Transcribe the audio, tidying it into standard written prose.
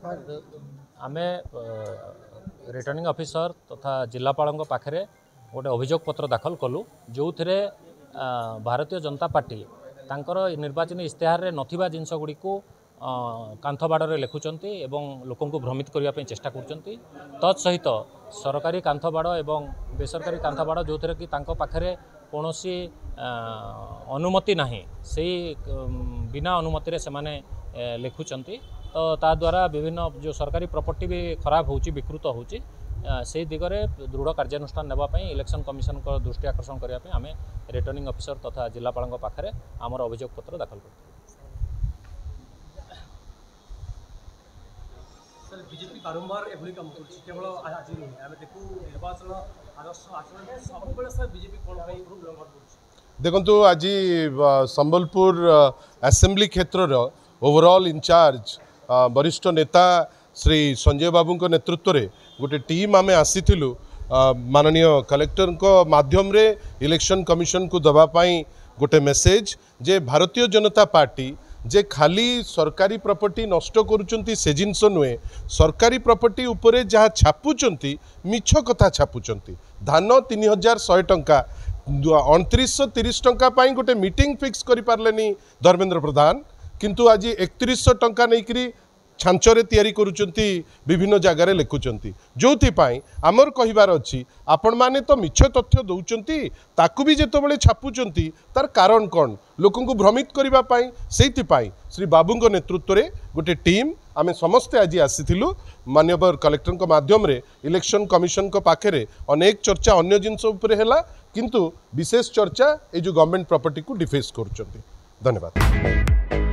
आमे returning officer तथा जिलापाल पाखे गोटे अभियोग पत्र दाखल कलु जो थे भारतीय जनता पार्टी तांकर निर्वाचन इस्तेहार रे नथिबा जिनस गुडी को कांथ बाड़े लिखुंट एवं लोक भ्रमित करने चेष्टा कर तत्सहित सरकारी कांथ बाड़ एवं बेसरकारी कांथ बाड़ जो थे कि पाखे कौन अनुमति नहीं से बिना अनुमति रे से लिखुंट तो ता द्वारा विभिन्न जो सरकारी प्रॉपर्टी भी खराब होची विकृत होची से दिगरे दृढ़ कार्यानुष्ठान नेबापी इलेक्शन कमिशन को दृष्टि आकर्षण करने आम रिटर्निंग ऑफिसर तथा जिलापाल पाखे आमर अभियोग पत्र दाखल कर बीजेपी बारंबार एभली काम करछि केवल आज नहीं आम देखू निर्वाचन आदर्श आचरण सब बेले सर बीजेपी कोन भाई उल्लंघन करछि देखंतु आज संबलपुर असेंबली क्षेत्र ओवरऑल इंचार्ज वरिष्ठ नेता श्री संजय बाबू को नेतृत्व रे गोटे टीम आमे आसीथिलु माननीय कलेक्टर को माध्यम रे इलेक्शन कमिशन को दबा पाई गोटे मेसेज जे भारतीय जनता पार्टी जे खाली सरकारी प्रॉपर्टी नष्ट करुचंती से जिनस नुहे सरकारी प्रॉपर्टी उपरे जहाँ छापुचंती मिछ कथा छापुचंती धान 3100 टंका 2930 टंका पाई गोटे मीटिंग फिक्स करि पारलेनी धर्मेंद्र प्रधान किंतु आज 3100 टंका नहीं छांचरे तैयारी करुचंती विभिन्न जगार लिखुचंती जो आमर कहिबार अछि आपण माने तो मिछ तथ्य दौचंती ताकू भी जेतबेले छापुचंती तार कारण कौन लोक भ्रमित करबा पाई सेति पाई श्री बाबू नेतृत्व रे गोटे टीम आमे समस्ते आज आसीथिलु माननीय कलेक्टर को माध्यम रे इलेक्शन कमिशन को पाखे अनेक चर्चा अन्य जिनस उपरे हैला किंतु विशेष चर्चा ए जो गवर्नमेंट प्रॉपर्टी को डिफेस करुचंती। धन्यवाद।